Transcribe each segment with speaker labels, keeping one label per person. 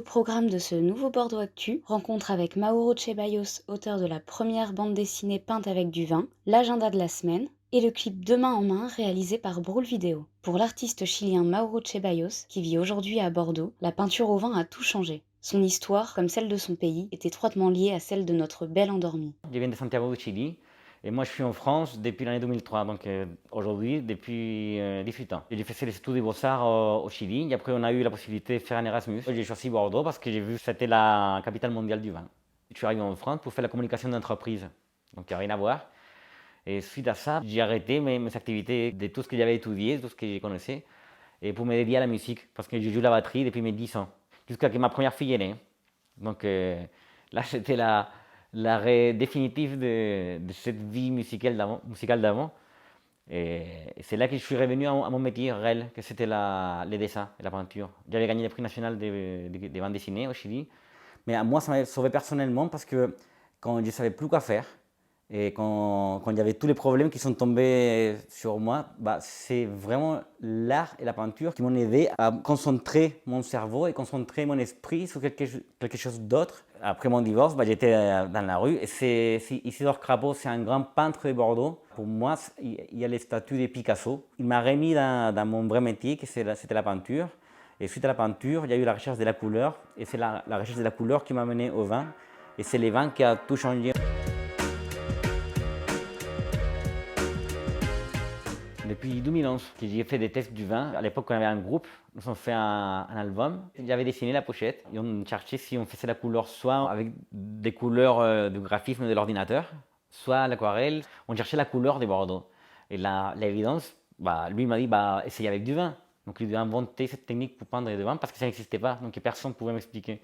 Speaker 1: programme de ce nouveau Bordeaux Actu, rencontre avec Mauro Ceballos, auteur de la première bande dessinée peinte avec du vin, l'agenda de la semaine et le clip De main en main réalisé par Brul Vidéo. Pour l'artiste chilien Mauro Ceballos, qui vit aujourd'hui à Bordeaux, la peinture au vin a tout changé. Son histoire, comme celle de son pays, est étroitement liée à celle de notre belle endormie.
Speaker 2: Je viens de Santiago du Chili et moi je suis en France depuis l'année 2003, donc aujourd'hui depuis 18 ans. J'ai fait les études de Beaux-Arts au Chili et après on a eu la possibilité de faire un Erasmus. J'ai choisi Bordeaux parce que j'ai vu que c'était la capitale mondiale du vin. Je suis arrivé en France pour faire la communication d'entreprise, donc il n'y a rien à voir. Et suite à ça, j'ai arrêté mes activités de tout ce que j'avais étudié, tout ce que je connaissais, et pour me dédier à la musique, parce que je joue la batterie depuis mes 10 ans, jusqu'à ce que ma première fille est née. Donc là, c'était l'arrêt définitif de cette vie musicale d'avant. Et c'est là que je suis revenu à mon métier réel, que c'était les dessins et la peinture. J'avais gagné le prix national des bandes dessinées au Chili. Mais à moi, ça m'avait sauvé personnellement parce que quand je ne savais plus quoi faire, et quand il y avait tous les problèmes qui sont tombés sur moi, bah, c'est vraiment l'art et la peinture qui m'ont aidé à concentrer mon cerveau et concentrer mon esprit sur quelque chose d'autre. Après mon divorce, bah, j'étais dans la rue et Isidore Crapo, c'est un grand peintre de Bordeaux. Pour moi, il y a les statues de Picasso. Il m'a remis dans mon vrai métier, que c'était la peinture. Et suite à la peinture, il y a eu la recherche de la couleur. Et c'est la recherche de la couleur qui m'a mené au vin. Et c'est le vin qui a tout changé. Depuis 2011 que j'ai fait des tests du vin. À l'époque, on avait un groupe, nous avons fait un album. J'avais dessiné la pochette et on cherchait si on faisait la couleur soit avec des couleurs de graphisme de l'ordinateur, soit à l'aquarelle. On cherchait la couleur des Bordeaux. Et l'évidence, bah, lui m'a dit, bah, essayez avec du vin. Donc il a inventé cette technique pour peindre du vin parce que ça n'existait pas, donc personne ne pouvait m'expliquer.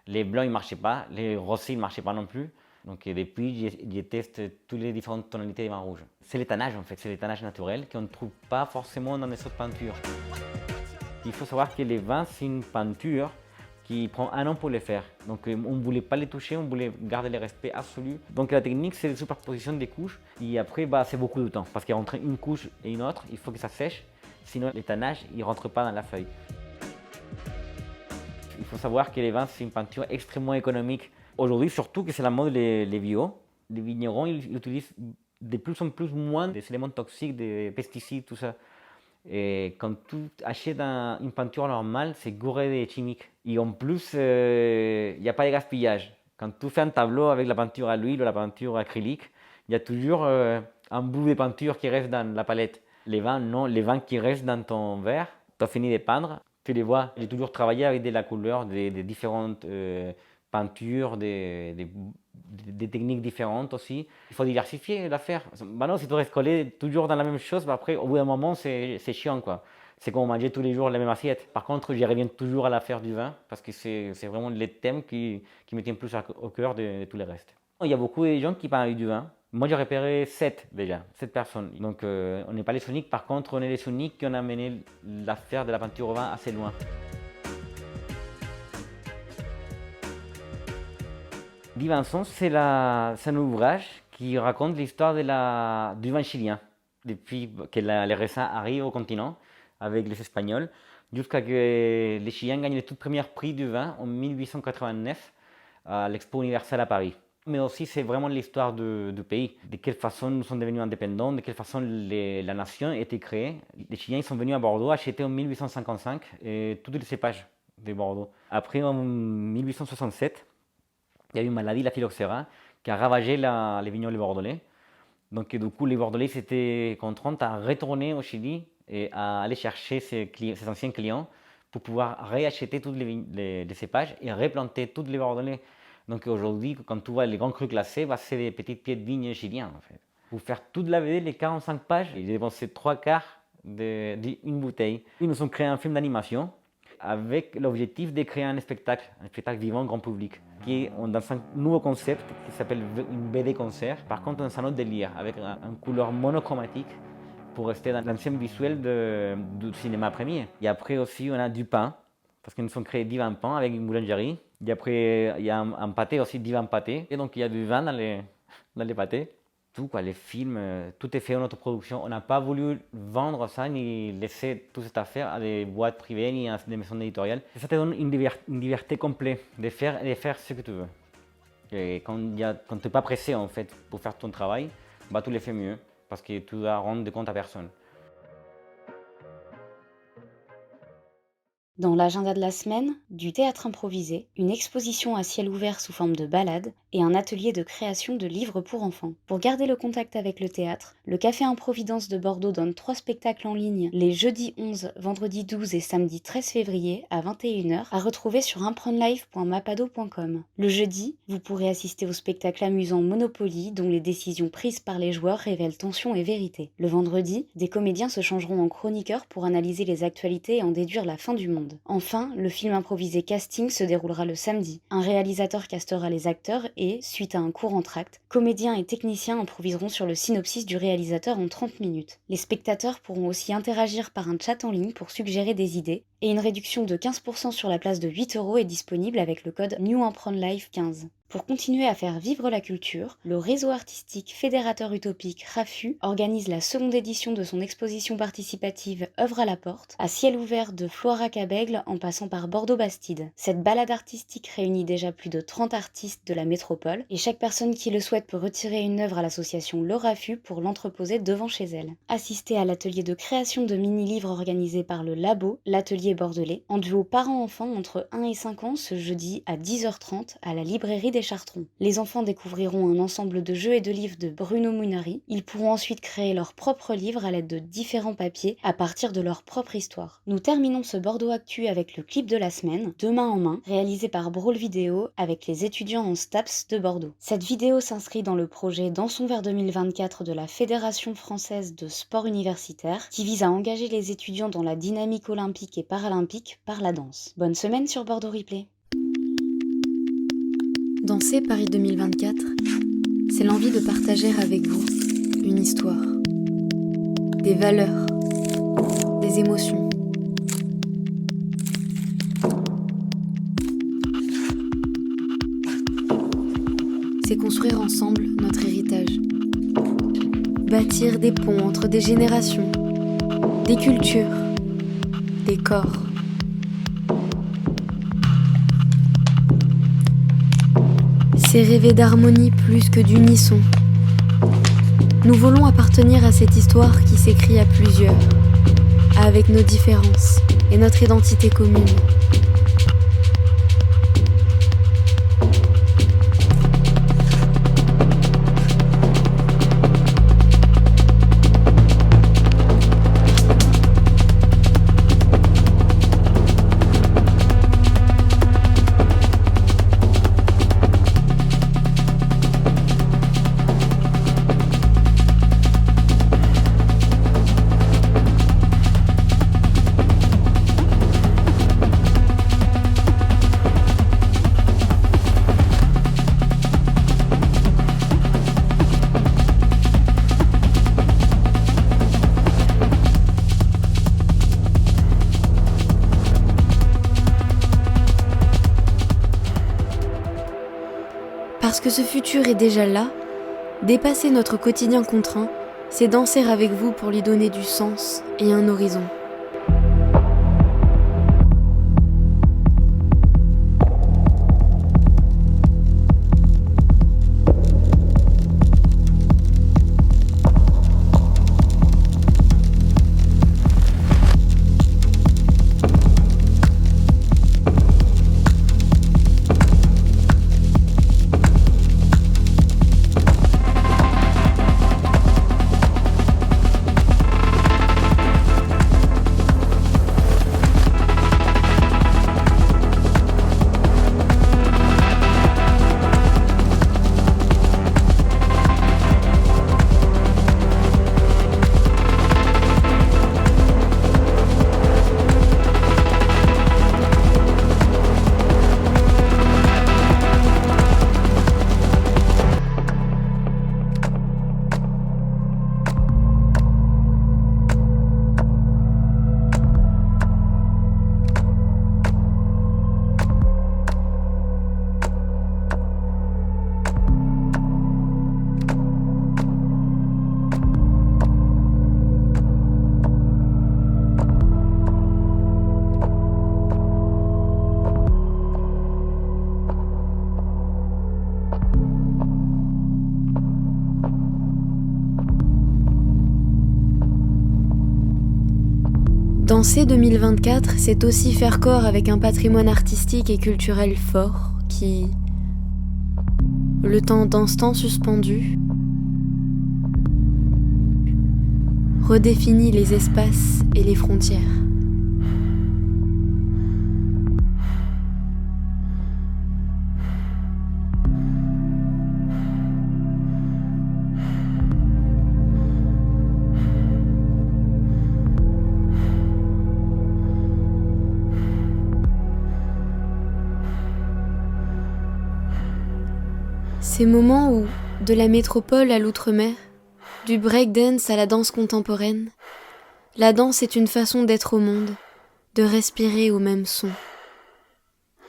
Speaker 2: Les blancs, ils ne marchaient pas, les rosés, ils ne marchaient pas non plus. Donc depuis, je teste toutes les différentes tonalités de vin rouge. C'est l'étannage en fait, c'est l'étannage naturel qu'on ne trouve pas forcément dans les autres peintures. Il faut savoir que les vins, c'est une peinture qui prend un an pour les faire. Donc on ne voulait pas les toucher, on voulait garder le respect absolu. Donc la technique, c'est la superposition des couches. Et après, bah, c'est beaucoup de temps. Parce qu'entre une couche et une autre, il faut que ça sèche. Sinon, l'étannage, il ne rentre pas dans la feuille. Il faut savoir que les vins, c'est une peinture extrêmement économique. Aujourd'hui, surtout que c'est la mode les bio, les vignerons ils utilisent de plus en plus moins des éléments toxiques, des pesticides, tout ça. Et quand tu achètes une peinture normale, c'est gouré de chimiques. Et en plus, il n'y a pas de gaspillage. Quand tu fais un tableau avec la peinture à l'huile ou la peinture acrylique, il y a toujours un bout de peinture qui reste dans la palette. Les vins, non, les vins qui restent dans ton verre, tu as fini de peindre, tu les vois. J'ai toujours travaillé avec de la couleur, des différentes peintures, des techniques différentes aussi. Il faut diversifier l'affaire. Maintenant, si tu restes collé toujours dans la même chose, bah après, au bout d'un moment, c'est chiant, quoi. C'est comme manger tous les jours la même assiette. Par contre, j'y reviens toujours à l'affaire du vin, parce que c'est vraiment les thèmes qui me tiennent plus au cœur de tous les restes. Il y a beaucoup de gens qui parlent du vin. Moi, j'ai repéré 7 déjà, 7 personnes. Donc, on n'est pas les uniques. Par contre, on est les uniques qui ont amené l'affaire de la peinture au vin assez loin. Divinson, c'est un ouvrage qui raconte l'histoire du vin chilien, depuis que les raisins arrivent au continent avec les Espagnols, jusqu'à ce que les Chiliens gagnent le tout premier prix du vin en 1889 à l'Expo universelle à Paris. Mais aussi, c'est vraiment l'histoire du pays, de quelle façon nous sommes devenus indépendants, de quelle façon la nation a été créée. Les Chiliens ils sont venus à Bordeaux acheter en 1855 tous les cépages de Bordeaux. Après, en 1867, il y a eu une maladie, la phylloxéra, qui a ravagé les vignobles bordelais. Donc du coup, les Bordelais s'étaient contraints à retourner au Chili et à aller chercher ces anciens clients pour pouvoir réacheter tous les cépages et replanter tous les Bordelais. Donc aujourd'hui, quand tu vois les grands crus classés, bah, c'est des petites pieds de vigne chiliens en fait. Pour faire toute la BD, les 45 pages, j'ai dépensé 3 quarts d'une bouteille. Ils nous ont créé un film d'animation avec l'objectif de créer un spectacle vivant grand public, qui est dans un nouveau concept qui s'appelle une BD concert, par contre dans un autre délire, avec une couleur monochromatique pour rester dans l'ancien visuel du cinéma premier. Et après aussi on a du pain, parce qu'ils nous ont créé Divan Pain avec une boulangerie. Et après il y a un pâté aussi, Divan Pâté, et donc il y a du vin dans les pâtés. tout, quoi, les films, tout est fait en autoproduction. On n'a pas voulu vendre ça ni laisser toute cette affaire à des boîtes privées ni à des maisons éditoriales. Et ça te donne une liberté complète de faire ce que tu veux. Et quand tu n'es pas pressé en fait pour faire ton travail, bah, tu le fais mieux parce que tu dois rendre compte à personne.
Speaker 1: Dans l'agenda de la semaine, du théâtre improvisé, une exposition à ciel ouvert sous forme de balade et un atelier de création de livres pour enfants. Pour garder le contact avec le théâtre, le Café Improvidence de Bordeaux donne 3 spectacles en ligne les jeudi 11, vendredi 12 et samedi 13 février à 21h à retrouver sur impronlife.mapado.com. Le jeudi, vous pourrez assister au spectacle amusant Monopoly dont les décisions prises par les joueurs révèlent tension et vérité. Le vendredi, des comédiens se changeront en chroniqueurs pour analyser les actualités et en déduire la fin du monde. Enfin, le film improvisé Casting se déroulera le samedi. Un réalisateur castera les acteurs et, suite à un court entracte, comédiens et techniciens improviseront sur le synopsis du réalisateur en 30 minutes. Les spectateurs pourront aussi interagir par un chat en ligne pour suggérer des idées et une réduction de 15% sur la place de 8€ est disponible avec le code NEWIMPRONLIFE15. Pour continuer à faire vivre la culture, le réseau artistique fédérateur utopique RAFU organise la seconde édition de son exposition participative Œuvre à la porte, à ciel ouvert de Floirac-à-Bègle en passant par Bordeaux-Bastide. Cette balade artistique réunit déjà plus de 30 artistes de la métropole et chaque personne qui le souhaite peut retirer une œuvre à l'association Le RAFU pour l'entreposer devant chez elle. Assistez à l'atelier de création de mini-livres organisé par le Labo, l'atelier bordelais, en duo parents-enfants entre 1 et 5 ans ce jeudi à 10h30 à la librairie des Chartrons. Les enfants découvriront un ensemble de jeux et de livres de Bruno Munari. Ils pourront ensuite créer leurs propres livres à l'aide de différents papiers à partir de leur propre histoire. Nous terminons ce Bordeaux Actu avec le clip de la semaine, De main en main, réalisé par Brawl Vidéo avec les étudiants en STAPS de Bordeaux. Cette vidéo s'inscrit dans le projet Dansons vers 2024 de la Fédération française de sport universitaire qui vise à engager les étudiants dans la dynamique olympique et paralympique par la danse. Bonne semaine sur Bordeaux Replay. Danser Paris 2024, c'est l'envie de partager avec vous une histoire, des valeurs, des émotions. C'est construire ensemble notre héritage, bâtir des ponts entre des générations, des cultures, des corps. C'est rêver d'harmonie plus que d'unisson. Nous voulons appartenir à cette histoire qui s'écrit à plusieurs, avec nos différences et notre identité commune. Parce que ce futur est déjà là, dépasser notre quotidien contraint, c'est danser avec vous pour lui donner du sens et un horizon. Danser 2024, c'est aussi faire corps avec un patrimoine artistique et culturel fort qui, le temps d'instants suspendus, redéfinit les espaces et les frontières. Ces moments où, de la métropole à l'outre-mer, du breakdance à la danse contemporaine, la danse est une façon d'être au monde, de respirer au même son,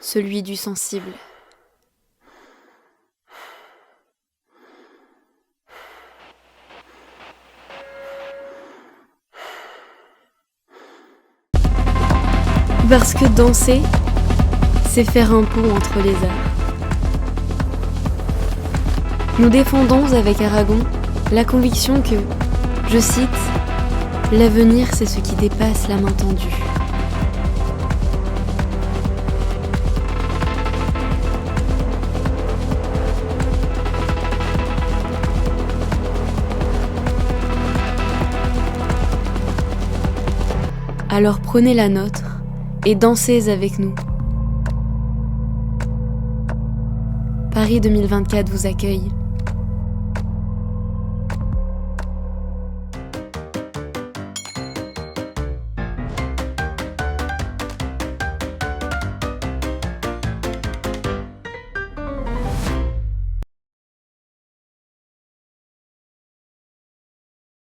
Speaker 1: celui du sensible. Parce que danser, c'est faire un pont entre les arts. Nous défendons avec Aragon la conviction que, je cite, « L'avenir, c'est ce qui dépasse la main tendue ». Alors prenez la nôtre et dansez avec nous. Paris 2024 vous accueille.